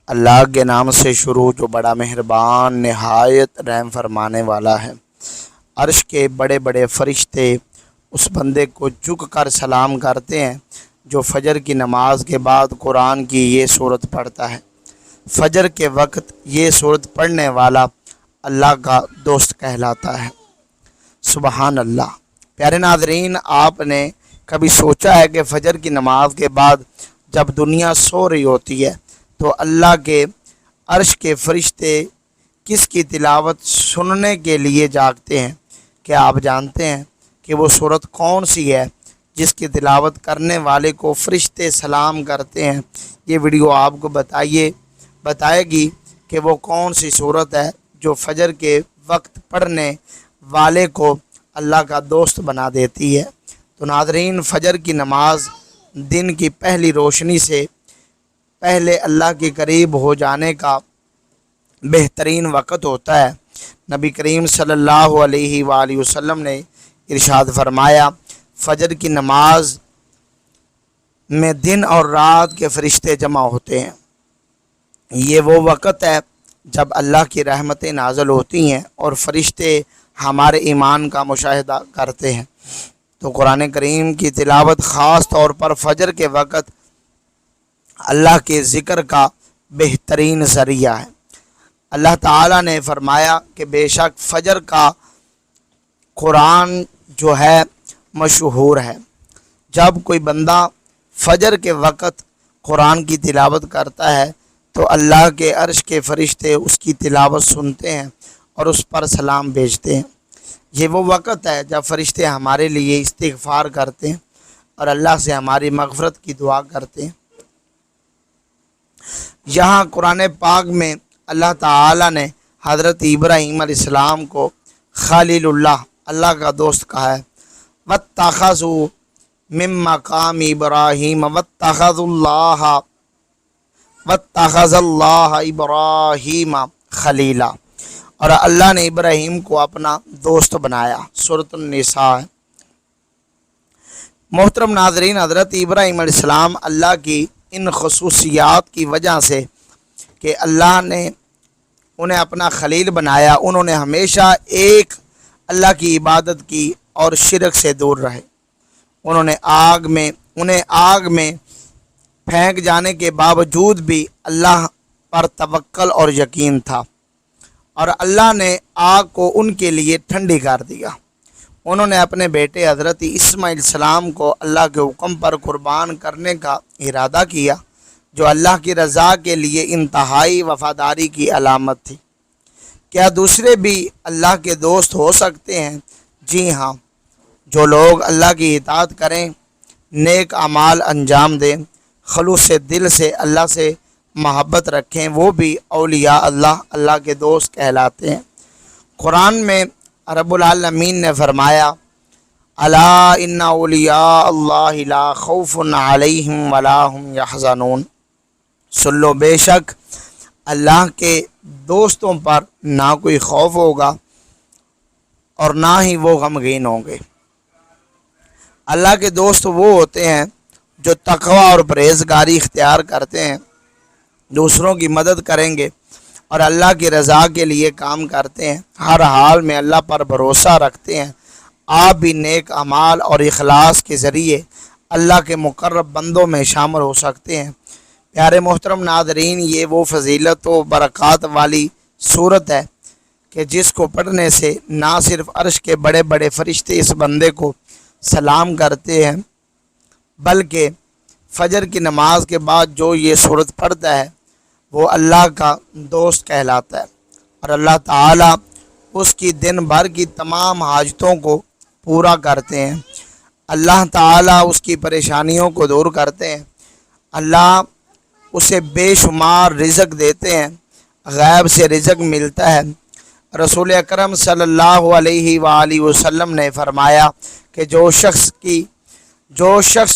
اللہ کے نام سے شروع جو بڑا مہربان نہایت رحم فرمانے والا ہے۔ عرش کے بڑے بڑے فرشتے اس بندے کو جھک کر سلام کرتے ہیں جو فجر کی نماز کے بعد قرآن کی یہ سورت پڑھتا ہے۔ فجر کے وقت یہ سورت پڑھنے والا اللہ کا دوست کہلاتا ہے۔ سبحان اللہ۔ پیارے ناظرین، آپ نے کبھی سوچا ہے کہ فجر کی نماز کے بعد جب دنیا سو رہی ہوتی ہے تو اللہ کے عرش کے فرشتے کس کی تلاوت سننے کے لیے جاگتے ہیں؟ کیا آپ جانتے ہیں کہ وہ سورت کون سی ہے جس کی تلاوت کرنے والے کو فرشتے سلام کرتے ہیں؟ یہ ویڈیو آپ کو بتائے گی کہ وہ کون سی سورت ہے جو فجر کے وقت پڑھنے والے کو اللہ کا دوست بنا دیتی ہے۔ تو ناظرین، فجر کی نماز دن کی پہلی روشنی سے پہلے اللہ کے قریب ہو جانے کا بہترین وقت ہوتا ہے۔ نبی کریم صلی اللہ علیہ وآلہ وسلم نے ارشاد فرمایا، فجر کی نماز میں دن اور رات کے فرشتے جمع ہوتے ہیں۔ یہ وہ وقت ہے جب اللہ کی رحمتیں نازل ہوتی ہیں اور فرشتے ہمارے ایمان کا مشاہدہ کرتے ہیں۔ تو قرآن کریم کی تلاوت خاص طور پر فجر کے وقت اللہ کے ذکر کا بہترین ذریعہ ہے۔ اللہ تعالیٰ نے فرمایا کہ بے شک فجر کا قرآن جو ہے مشہور ہے۔ جب کوئی بندہ فجر کے وقت قرآن کی تلاوت کرتا ہے تو اللہ کے عرش کے فرشتے اس کی تلاوت سنتے ہیں اور اس پر سلام بھیجتے ہیں۔ یہ وہ وقت ہے جب فرشتے ہمارے لیے استغفار کرتے ہیں اور اللہ سے ہماری مغفرت کی دعا کرتے ہیں۔ یہاں قرآن پاک میں اللہ تعالیٰ نے حضرت ابراہیم علیہ السلام کو خلیل اللہ کا دوست کہا ہے۔ وَاتَّخَذُوا مِن مَّقَامِ إِبْرَاهِيمَ وَاتَّخَذَ اللَّهُ إِبْرَاهِيمَ خلیلا، اور اللہ نے ابراہیم کو اپنا دوست بنایا۔ سورۃ النساء۔ محترم ناظرین، حضرت ابراہیم علیہ السلام اللہ کی ان خصوصیات کی وجہ سے کہ اللہ نے انہیں اپنا خلیل بنایا، انہوں نے ہمیشہ ایک اللہ کی عبادت کی اور شرک سے دور رہے۔ انہیں آگ میں پھینک جانے کے باوجود بھی اللہ پر توکل اور یقین تھا، اور اللہ نے آگ کو ان کے لیے ٹھنڈی کر دیا۔ انہوں نے اپنے بیٹے حضرت اسماعیل السلام کو اللہ کے حکم پر قربان کرنے کا ارادہ کیا، جو اللہ کی رضا کے لیے انتہائی وفاداری کی علامت تھی۔ کیا دوسرے بھی اللہ کے دوست ہو سکتے ہیں؟ جی ہاں، جو لوگ اللہ کی اطاعت کریں، نیک اعمال انجام دیں، خلوص دل سے اللہ سے محبت رکھیں، وہ بھی اولیاء اللہ کے دوست کہلاتے ہیں۔ قرآن میں رب العالمین نے فرمایا، الا ان اولیاء اللہ لا خوف علیہم ولا هم یحزنون، سن لو، بے شک اللہ کے دوستوں پر نہ کوئی خوف ہوگا اور نہ ہی وہ غمگین ہوں گے۔ اللہ کے دوست وہ ہوتے ہیں جو تقوی اور پرہیزگاری اختیار کرتے ہیں، دوسروں کی مدد کریں گے اور اللہ کی رضا کے لیے کام کرتے ہیں، ہر حال میں اللہ پر بھروسہ رکھتے ہیں۔ آپ بھی نیک اعمال اور اخلاص کے ذریعے اللہ کے مقرب بندوں میں شامل ہو سکتے ہیں۔ پیارے محترم ناظرین، یہ وہ فضیلت و برکات والی صورت ہے کہ جس کو پڑھنے سے نہ صرف عرش کے بڑے بڑے فرشتے اس بندے کو سلام کرتے ہیں، بلکہ فجر کی نماز کے بعد جو یہ صورت پڑھتا ہے وہ اللہ کا دوست کہلاتا ہے، اور اللہ تعالیٰ اس کی دن بھر کی تمام حاجتوں کو پورا کرتے ہیں۔ اللہ تعالیٰ اس کی پریشانیوں کو دور کرتے ہیں، اللہ اسے بے شمار رزق دیتے ہیں، غیب سے رزق ملتا ہے۔ رسول اکرم صلی اللہ علیہ وآلہ وسلم نے فرمایا کہ جو شخص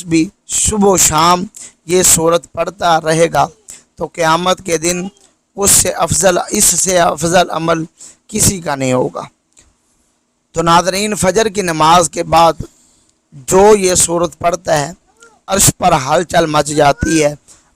بھی صبح و شام یہ سورت پڑھتا رہے گا تو قیامت کے دن اس سے افضل عمل کسی کا نہیں ہوگا۔ تو ناظرین، فجر کی نماز کے بعد جو یہ سورت پڑھتا ہے، عرش پر ہلچل مچ جاتی ہے،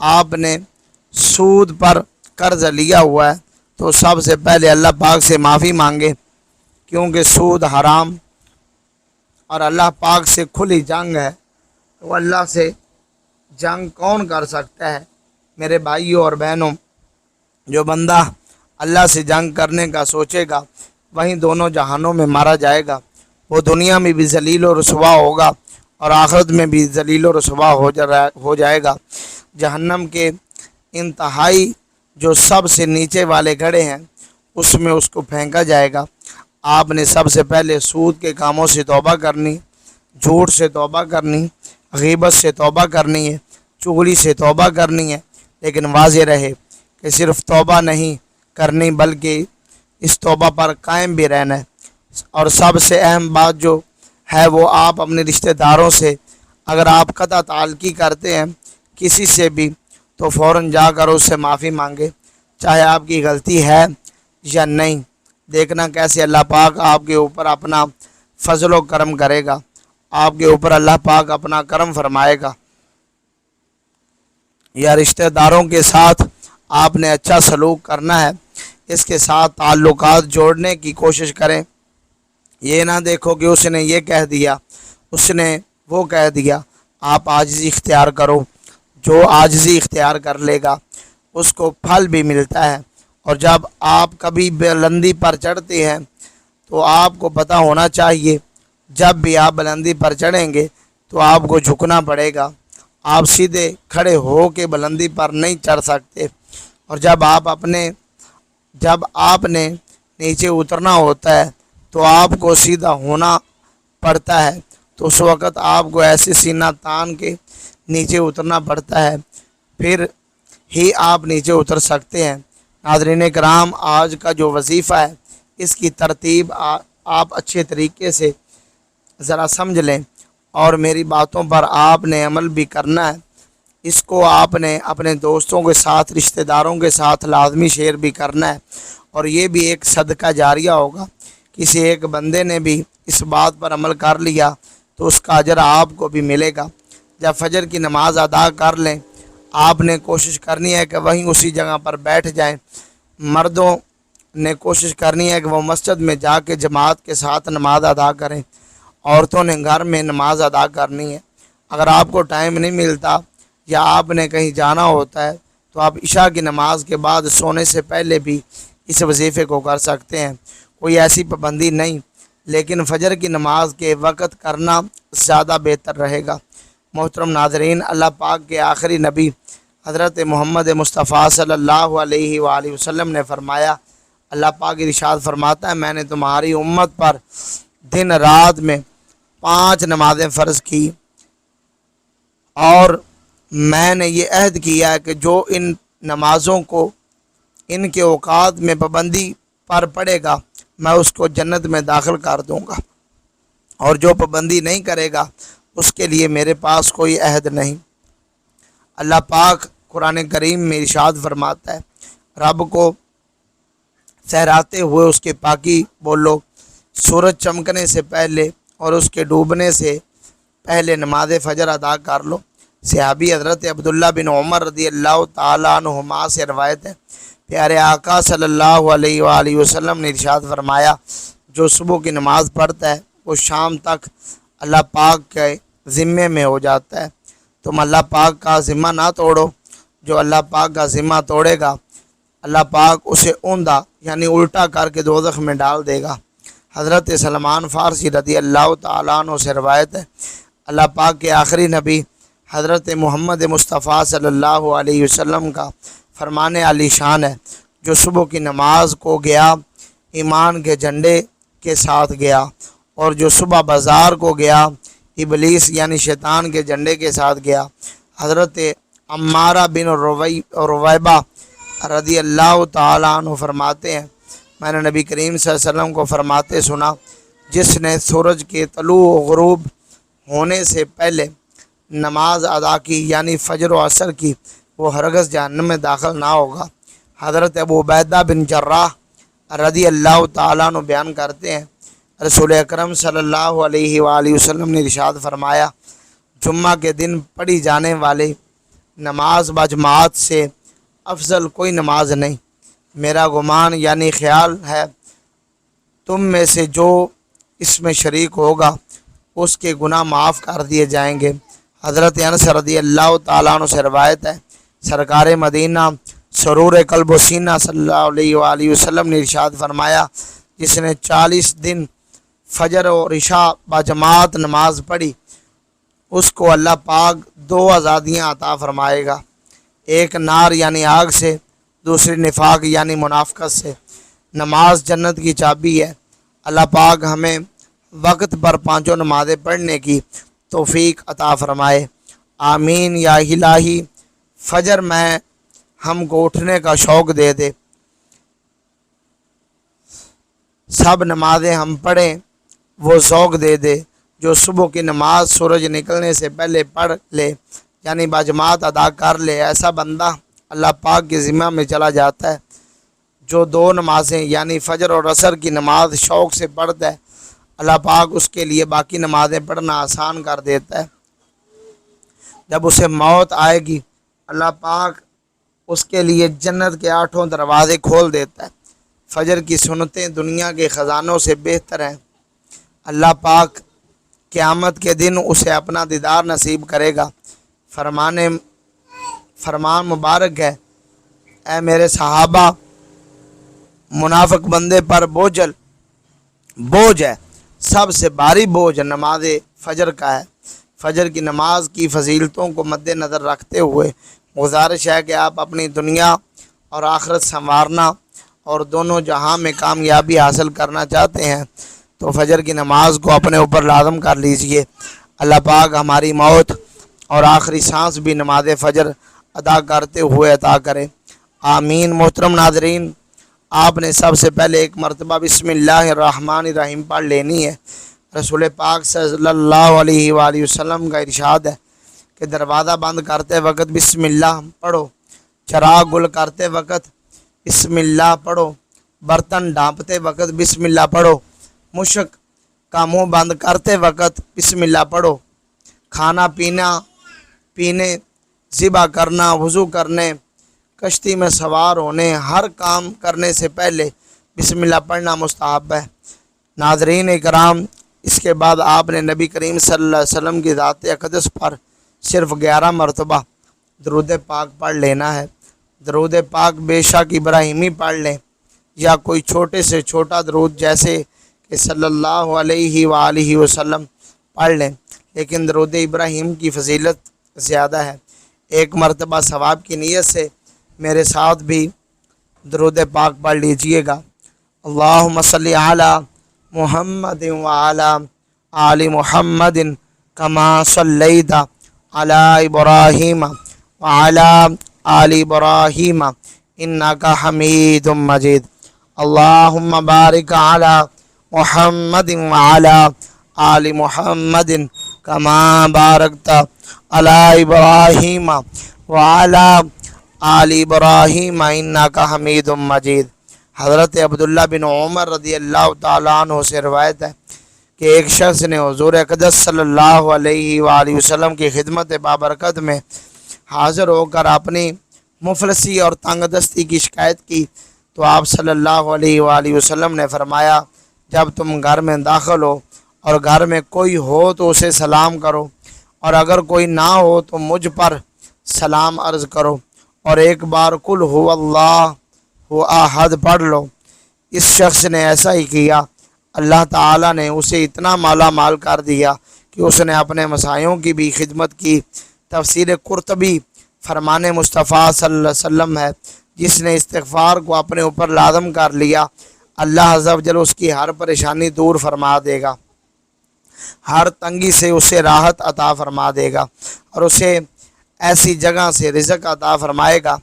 آپ نے سود پر قرض لیا ہوا ہے تو سب سے پہلے اللہ پاک سے معافی مانگے، کیونکہ سود حرام اور اللہ پاک سے کھلی جنگ ہے۔ تو اللہ سے جنگ کون کر سکتا ہے؟ میرے بھائیوں اور بہنوں، جو بندہ اللہ سے جنگ کرنے کا سوچے گا وہیں دونوں جہانوں میں مارا جائے گا، وہ دنیا میں بھی ذلیل و رسوا ہوگا اور آخرت میں بھی ذلیل و رسوا ہو جائے گا۔ جہنم کے انتہائی جو سب سے نیچے والے گڑھے ہیں اس میں اس کو پھینکا جائے گا۔ آپ نے سب سے پہلے سود کے کاموں سے توبہ کرنی، جھوٹ سے توبہ کرنی، غیبت سے توبہ کرنی ہے، چغلی سے توبہ کرنی ہے، لیکن واضح رہے کہ صرف توبہ نہیں کرنی بلکہ اس توبہ پر قائم بھی رہنا ہے۔ اور سب سے اہم بات جو ہے وہ آپ اپنے رشتہ داروں سے اگر آپ قطع تعلقی کرتے ہیں کسی سے بھی تو فوراً جا کر اس سے معافی مانگے، چاہے آپ کی غلطی ہے یا نہیں۔ دیکھنا کیسے اللہ پاک آپ کے اوپر اپنا فضل و کرم کرے گا، آپ کے اوپر اللہ پاک اپنا کرم فرمائے گا۔ یا رشتہ داروں کے ساتھ آپ نے اچھا سلوک کرنا ہے، اس کے ساتھ تعلقات جوڑنے کی کوشش کریں۔ یہ نہ دیکھو کہ اس نے یہ کہہ دیا، اس نے وہ کہہ دیا۔ آپ عاجزی اختیار کرو، جو عاجزی اختیار کر لے گا اس کو پھل بھی ملتا ہے۔ اور جب آپ کبھی بلندی پر چڑھتے ہیں تو آپ کو پتہ ہونا چاہیے جب بھی آپ بلندی پر چڑھیں گے تو آپ کو جھکنا پڑے گا، آپ سیدھے کھڑے ہو کے بلندی پر نہیں چڑھ سکتے۔ اور جب آپ نے نیچے اترنا ہوتا ہے تو آپ کو سیدھا ہونا پڑتا ہے، تو اس وقت آپ کو ایسے سینہ تان کے نیچے اترنا پڑتا ہے، پھر ہی آپ نیچے اتر سکتے ہیں۔ ناظرین کرام، آج کا جو وظیفہ ہے اس کی ترتیب آپ اچھے طریقے سے ذرا سمجھ لیں اور میری باتوں پر آپ نے عمل بھی کرنا ہے۔ اس کو آپ نے اپنے دوستوں کے ساتھ، رشتہ داروں کے ساتھ لازمی شیئر بھی کرنا ہے، اور یہ بھی ایک صدقہ جاریہ ہوگا۔ کسی ایک بندے نے بھی اس بات پر عمل کر لیا تو اس کا اجر آپ کو بھی ملے گا۔ جب فجر کی نماز ادا کر لیں آپ نے کوشش کرنی ہے کہ وہیں اسی جگہ پر بیٹھ جائیں۔ مردوں نے کوشش کرنی ہے کہ وہ مسجد میں جا کے جماعت کے ساتھ نماز ادا کریں، عورتوں نے گھر میں نماز ادا کرنی ہے۔ اگر آپ کو ٹائم نہیں ملتا یا آپ نے کہیں جانا ہوتا ہے تو آپ عشاء کی نماز کے بعد سونے سے پہلے بھی اس وظیفے کو کر سکتے ہیں، کوئی ایسی پابندی نہیں، لیکن فجر کی نماز کے وقت کرنا زیادہ بہتر رہے گا۔ محترم ناظرین، اللہ پاک کے آخری نبی حضرت محمد مصطفیٰ صلی اللہ علیہ وآلہ وسلم نے فرمایا، اللہ پاک ارشاد فرماتا ہے، میں نے تمہاری امت پر دن رات میں 5 نمازیں فرض کی، اور میں نے یہ عہد کیا ہے کہ جو ان نمازوں کو ان کے اوقات میں پابندی پر پڑے گا میں اس کو جنت میں داخل کر دوں گا، اور جو پابندی نہیں کرے گا اس کے لیے میرے پاس کوئی عہد نہیں۔ اللہ پاک قرآن کریم میں ارشاد فرماتا ہے، رب کو سہراتے ہوئے اس کے پاکی بولو، سورج چمکنے سے پہلے اور اس کے ڈوبنے سے پہلے نماز فجر ادا کر لو۔ صحابی حضرت عبداللہ بن عمر رضی اللہ تعالیٰ عنہما سے روایت ہے، پیارے آقا صلی اللہ علیہ وآلہ وسلم نے ارشاد فرمایا، جو صبح کی نماز پڑھتا ہے وہ شام تک اللہ پاک کے ذمے میں ہو جاتا ہے۔ تم اللہ پاک کا ذمہ نہ توڑو، جو اللہ پاک کا ذمہ توڑے گا اللہ پاک اسے اوندھا یعنی الٹا کر کے دوزخ میں ڈال دے گا۔ حضرت سلمان فارسی رضی اللہ تعالیٰ عنہ سے روایت ہے، اللہ پاک کے آخری نبی حضرت محمد مصطفیٰ صلی اللہ علیہ وسلم کا فرمان علی شان ہے، جو صبح کی نماز کو گیا ایمان کے جھنڈے کے ساتھ گیا، اور جو صبح بازار کو گیا ابلیس یعنی شیطان کے جھنڈے کے ساتھ گیا۔ حضرت عمارہ بن رویبہ رضی اللہ تعالیٰ عنہ فرماتے ہیں، میں نے نبی کریم صلی اللہ علیہ وسلم کو فرماتے سنا، جس نے سورج کے طلوع و غروب ہونے سے پہلے نماز ادا کی یعنی فجر و عصر کی، وہ ہرگز جہنم میں داخل نہ ہوگا۔ حضرت ابو عبیدہ بن جراح رضی اللہ تعالیٰ عنہ بیان کرتے ہیں، رسول اکرم صلی اللہ علیہ وآلہ وسلم نے ارشاد فرمایا، جمعہ کے دن پڑھی جانے والے نماز بجماعت سے افضل کوئی نماز نہیں۔ میرا گمان یعنی خیال ہے تم میں سے جو اس میں شریک ہوگا اس کے گناہ معاف کر دیے جائیں گے۔ حضرت انس رضی اللہ تعالیٰ عنہ سے روایت ہے، سرکار مدینہ سرور قلب و سینہ صلی اللہ علیہ وآلہ وسلم نے ارشاد فرمایا، جس نے 40 دن فجر اور عشاء باجماعت نماز پڑھی اس کو اللہ پاک 2 آزادیاں عطا فرمائے گا، ایک نار یعنی آگ سے، دوسری نفاق یعنی منافقت سے۔ نماز جنت کی چابی ہے۔ اللہ پاک ہمیں وقت پر 5 نمازیں پڑھنے کی توفیق عطا فرمائے، آمین یا الہی۔ فجر میں ہم کو اٹھنے کا شوق دے دے، سب نمازیں ہم پڑھیں وہ ذوق دے دے۔ جو صبح کی نماز سورج نکلنے سے پہلے پڑھ لے یعنی باجماعت ادا کر لے، ایسا بندہ اللہ پاک کے ذمہ میں چلا جاتا ہے۔ جو 2 نمازیں یعنی فجر اور عصر کی نماز شوق سے پڑھتا ہے، اللہ پاک اس کے لیے باقی نمازیں پڑھنا آسان کر دیتا ہے۔ جب اسے موت آئے گی اللہ پاک اس کے لیے جنت کے 8 دروازے کھول دیتا ہے۔ فجر کی سنتیں دنیا کے خزانوں سے بہتر ہیں۔ اللہ پاک قیامت کے دن اسے اپنا دیدار نصیب کرے گا۔ فرمان مبارک ہے، اے میرے صحابہ، منافق بندے پر بوجھ ہے، سب سے بھاری بوجھ نماز فجر کا ہے۔ فجر کی نماز کی فضیلتوں کو مد نظر رکھتے ہوئے گزارش ہے کہ آپ اپنی دنیا اور آخرت سنوارنا اور دونوں جہاں میں کامیابی حاصل کرنا چاہتے ہیں تو فجر کی نماز کو اپنے اوپر لازم کر لیجئے۔ اللہ پاک ہماری موت اور آخری سانس بھی نماز فجر ادا کرتے ہوئے عطا کرے، آمین۔ محترم ناظرین، آپ نے سب سے پہلے ایک مرتبہ بسم اللہ الرحمن الرحیم پڑھ لینی ہے۔ رسول پاک صلی اللہ علیہ وآلہ وسلم کا ارشاد ہے کہ دروازہ بند کرتے وقت بسم اللہ پڑھو، چراغ گل کرتے وقت بسم اللہ پڑھو، برتن ڈھانپتے وقت بسم اللہ پڑھو، مشک کا منہ بند کرتے وقت بسم اللہ پڑھو، کھانا پینے ذبح کرنا، وضو کرنے، کشتی میں سوار ہونے، ہر کام کرنے سے پہلے بسم اللہ پڑھنا مستحب ہے۔ ناظرین اکرام، اس کے بعد آپ نے نبی کریم صلی اللہ علیہ وسلم کی ذات اقدس پر صرف 11 مرتبہ درود پاک پڑھ لینا ہے۔ درود پاک بے شک ابراہیمی پڑھ لیں یا کوئی چھوٹے سے چھوٹا درود جیسے کہ صلی اللہ علیہ وآلہ وسلم پڑھ لیں، لیکن درود ابراہیم کی فضیلت زیادہ ہے۔ ایک مرتبہ ثواب کی نیت سے میرے ساتھ بھی درود پاک پڑھ لیجئے گا۔ اللہم صلی علی محمد وعلی آل محمد کما صلیت علی ابراہیم وعلی آل ابراہیم انکا حمید مجید۔ اللہم بارک علی محمد وعلی آل محمد کما بارکت علی ابراہیم وعلی آل ابراہیم انکا حمید مجید۔ حضرت عبداللہ بن عمر رضی اللہ تعالیٰ عنہ سے روایت ہے کہ ایک شخص نے حضور اقدس صلی اللہ علیہ وآلہ وسلم کی خدمت بابرکت میں حاضر ہو کر اپنی مفلسی اور تنگ دستی کی شکایت کی تو آپ صلی اللہ علیہ وآلہ وسلم نے فرمایا، جب تم گھر میں داخل ہو اور گھر میں کوئی ہو تو اسے سلام کرو، اور اگر کوئی نہ ہو تو مجھ پر سلام عرض کرو، اور ایک بار قل هو اللہ احد پڑھ لو۔ اس شخص نے ایسا ہی کیا، اللہ تعالیٰ نے اسے اتنا مالا مال کر دیا کہ اس نے اپنے مسائیوں کی بھی خدمت کی۔ تفسیر قرطبی فرمان مصطفیٰ صلی اللہ علیہ وسلم ہے، جس نے استغفار کو اپنے اوپر لازم کر لیا اللہ عز و جل اس کی ہر پریشانی دور فرما دے گا، ہر تنگی سے اسے راحت عطا فرما دے گا، اور اسے ایسی جگہ سے رزق عطا فرمائے گا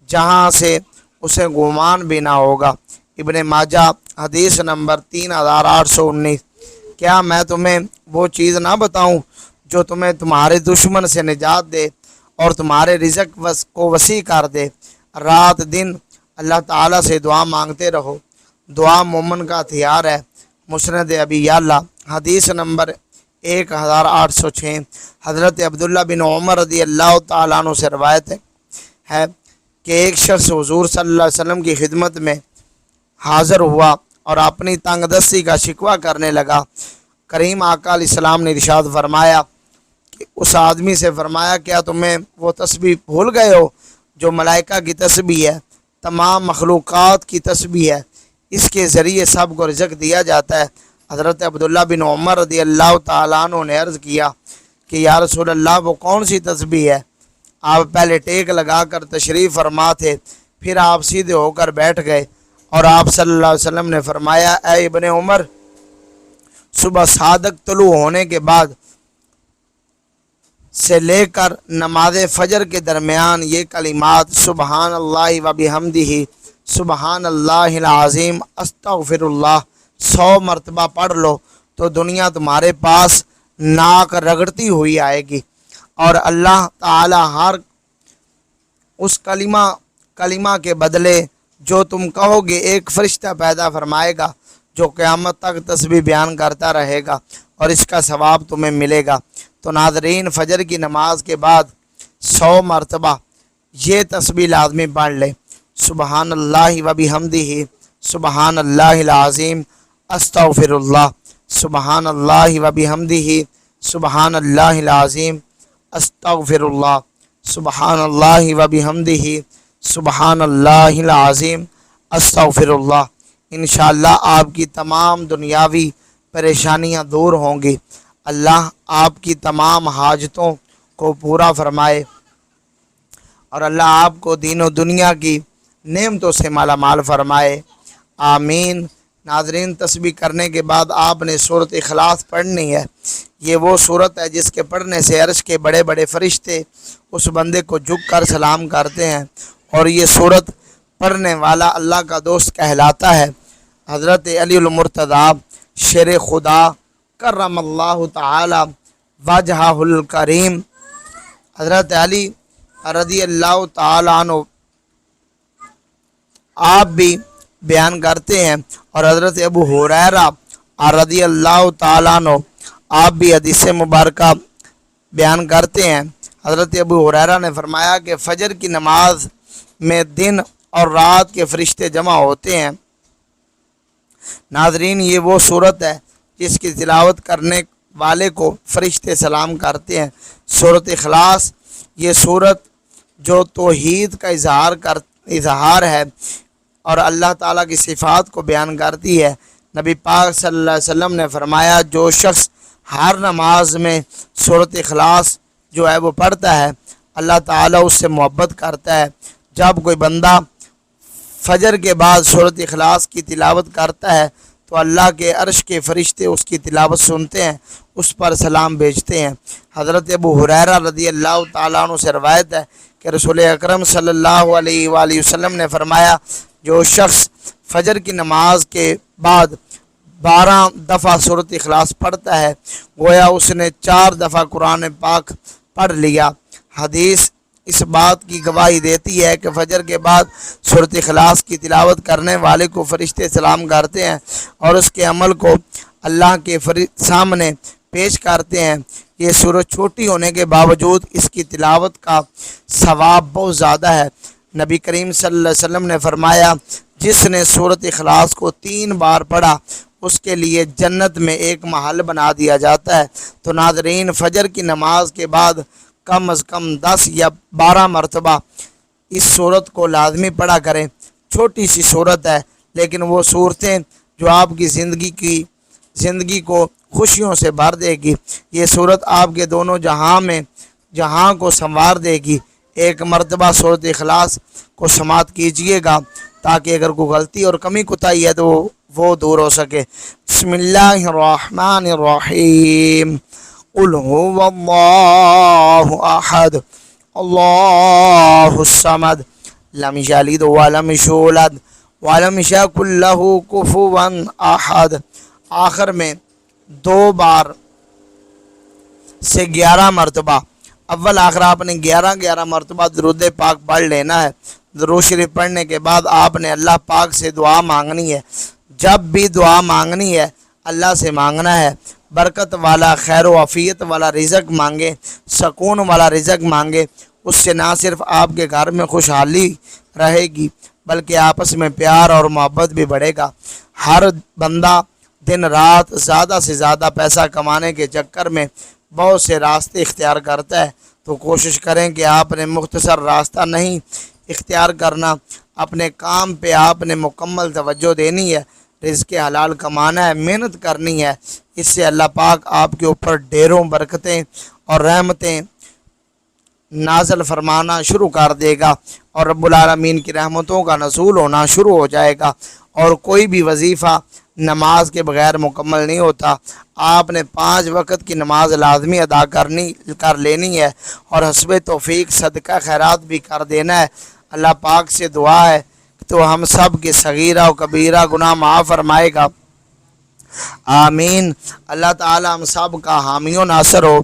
جہاں سے اسے گمان بھی نہ ہوگا۔ ابن ماجہ حدیث نمبر 3819۔ کیا میں تمہیں وہ چیز نہ بتاؤں جو تمہیں تمہارے دشمن سے نجات دے اور تمہارے رزق کو وسیع کر دے؟ رات دن اللہ تعالیٰ سے دعا مانگتے رہو، دعا مومن کا ہتھیار ہے۔ مسند ابی یعلا حدیث نمبر 1806۔ حضرت عبداللہ بن عمر رضی اللہ تعالیٰ عنہ سے روایت ہے کہ ایک شخص حضور صلی اللہ علیہ وسلم کی خدمت میں حاضر ہوا اور اپنی تنگ دستی کا شکوہ کرنے لگا۔ کریم آقا علیہ السلام نے ارشاد فرمایا کہ اس آدمی سے فرمایا کیا تمہیں وہ تسبیح بھول گئے ہو جو ملائکہ کی تسبیح ہے، تمام مخلوقات کی تسبیح ہے، اس کے ذریعے سب کو رزق دیا جاتا ہے۔ حضرت عبداللہ بن عمر رضی اللہ تعالیٰ عنہ نے عرض کیا کہ یا رسول اللہ وہ کون سی تسبیح ہے؟ آپ پہلے ٹیک لگا کر تشریف فرما تھے، پھر آپ سیدھے ہو کر بیٹھ گئے اور آپ صلی اللہ علیہ وسلم نے فرمایا اے ابن عمر، صبح صادق طلوع ہونے کے بعد سے لے کر نماز فجر کے درمیان یہ کلمات سبحان اللہ و بحمدہ سبحان اللہ العظیم استغفر اللہ 100 مرتبہ پڑھ لو تو دنیا تمہارے پاس ناک رگڑتی ہوئی آئے گی، اور اللہ تعالی ہر اس کلمہ کے بدلے جو تم کہو گے ایک فرشتہ پیدا فرمائے گا جو قیامت تک تسبیح بیان کرتا رہے گا اور اس کا ثواب تمہیں ملے گا۔ تو ناظرین، فجر کی نماز کے بعد 100 مرتبہ یہ تسبیح لازمی پڑھ لے، سبحان اللہ و بحمدہ سبحان اللہ العظیم استغفر اللہ، سبحان اللہ و بحمدہ سبحان اللہ العظیم استغفر اللہ، سبحان اللہ و بحمدہ سبحان اللہ العظیم استغفر اللہ۔ انشاءاللہ آپ کی تمام دنیاوی پریشانیاں دور ہوں گی، اللہ آپ کی تمام حاجتوں کو پورا فرمائے اور اللہ آپ کو دین و دنیا کی نعمتوں سے مالا مال فرمائے، آمین۔ ناظرین، تسبیح کرنے کے بعد آپ نے سورۃ اخلاص پڑھنی ہے۔ یہ وہ سورت ہے جس کے پڑھنے سے عرش کے بڑے بڑے فرشتے اس بندے کو جھک کر سلام کرتے ہیں، اور یہ سورت پڑھنے والا اللہ کا دوست کہلاتا ہے۔ حضرت علی المرتضیٰ شیر خدا کرم اللہ تعالی وجہہ الکریم، حضرت علی رضی اللہ تعالیٰ عنہ آپ بھی بیان کرتے ہیں، اور حضرت ابو ہریرہ رضی اللہ تعالیٰ عنہ آپ بھی حدیث مبارکہ بیان کرتے ہیں۔ حضرت ابو ہریرہ نے فرمایا کہ فجر کی نماز میں دن اور رات کے فرشتے جمع ہوتے ہیں۔ ناظرین، یہ وہ صورت ہے جس کی تلاوت کرنے والے کو فرشتے سلام کرتے ہیں۔ سورۃ اخلاص یہ صورت جو توحید کا اظہار ہے اور اللہ تعالیٰ کی صفات کو بیان کرتی ہے۔ نبی پاک صلی اللہ علیہ وسلم نے فرمایا جو شخص ہر نماز میں سورۃ اخلاص جو ہے وہ پڑھتا ہے، اللہ تعالیٰ اس سے محبت کرتا ہے۔ جب کوئی بندہ فجر کے بعد سورۃ اخلاص کی تلاوت کرتا ہے تو اللہ کے عرش کے فرشتے اس کی تلاوت سنتے ہیں، اس پر سلام بھیجتے ہیں۔ حضرت ابو ہریرہ رضی اللہ تعالیٰ عنہ سے روایت ہے کہ رسول اکرم صلی اللہ علیہ وآلہ وسلم نے فرمایا جو شخص فجر کی نماز کے بعد 12 دفعہ سورۃ اخلاص پڑھتا ہے گویا اس نے 4 دفعہ قرآن پاک پڑھ لیا۔ حدیث اس بات کی گواہی دیتی ہے کہ فجر کے بعد سورۃ اخلاص کی تلاوت کرنے والے کو فرشتے سلام کرتے ہیں اور اس کے عمل کو اللہ کے سامنے پیش کرتے ہیں۔ یہ سورت چھوٹی ہونے کے باوجود اس کی تلاوت کا ثواب بہت زیادہ ہے۔ نبی کریم صلی اللہ علیہ وسلم نے فرمایا جس نے سورۃ اخلاص کو 3 بار پڑھا اس کے لیے جنت میں ایک محل بنا دیا جاتا ہے۔ تو ناظرین، فجر کی نماز کے بعد کم از کم 10 یا 12 مرتبہ اس صورت کو لازمی پڑھا کریں۔ چھوٹی سی صورت ہے لیکن وہ صورتیں جو آپ کی زندگی کو خوشیوں سے بھر دے گی۔ یہ صورت آپ کے دونوں جہاں کو سنوار دے گی۔ ایک مرتبہ سورۃ اخلاص کو سماعت کیجئے گا تاکہ اگر کوئی غلطی اور کمی کوتاہی ہے تو وہ دور ہو سکے۔ بسم اللہ الرحمن الرحیم، قل هو اللہ احد اللہ الصمد لم یلد ولم یولد ولم یکن لہ کفوا احد۔ آخر میں 2 بار سے 11 مرتبہ، اول آخر آپ نے 11 مرتبہ درود پاک پڑھ لینا ہے۔ درود شریف پڑھنے کے بعد آپ نے اللہ پاک سے دعا مانگنی ہے۔ جب بھی دعا مانگنی ہے اللہ سے مانگنا ہے، برکت والا خیر و عافیت والا رزق مانگے، سکون والا رزق مانگے، اس سے نہ صرف آپ کے گھر میں خوشحالی رہے گی بلکہ آپس میں پیار اور محبت بھی بڑھے گا۔ ہر بندہ دن رات زیادہ سے زیادہ پیسہ کمانے کے چکر میں بہت سے راستے اختیار کرتا ہے، تو کوشش کریں کہ آپ نے مختصر راستہ نہیں اختیار کرنا، اپنے کام پہ آپ نے مکمل توجہ دینی ہے، رزق حلال کمانا ہے، محنت کرنی ہے۔ اس سے اللہ پاک آپ کے اوپر ڈھیروں برکتیں اور رحمتیں نازل فرمانا شروع کر دے گا، اور رب العالمین کی رحمتوں کا نزول ہونا شروع ہو جائے گا، اور کوئی بھی وظیفہ نماز کے بغیر مکمل نہیں ہوتا۔ آپ نے 5 وقت کی نماز لازمی ادا کر لینی ہے، اور حسب توفیق صدقہ خیرات بھی کر دینا ہے۔ اللہ پاک سے دعا ہے تو ہم سب کے صغیرہ و کبیرہ گناہ معاف فرمائے گا، آمین۔ اللہ تعالی ہم سب کا حامی و ناصر ہو۔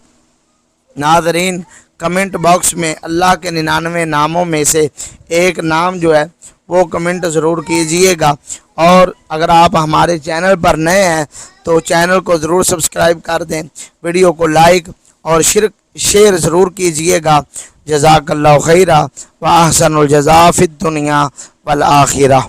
ناظرین، کمنٹ باکس میں اللہ کے 99 ناموں میں سے ایک نام جو ہے وہ کمنٹ ضرور کیجئے گا، اور اگر آپ ہمارے چینل پر نئے ہیں تو چینل کو ضرور سبسکرائب کر دیں، ویڈیو کو لائک اور شیئر ضرور کیجئے گا۔ جزاک اللہ خیرہ و احسن الجزاء فی الدنیا والآخرہ۔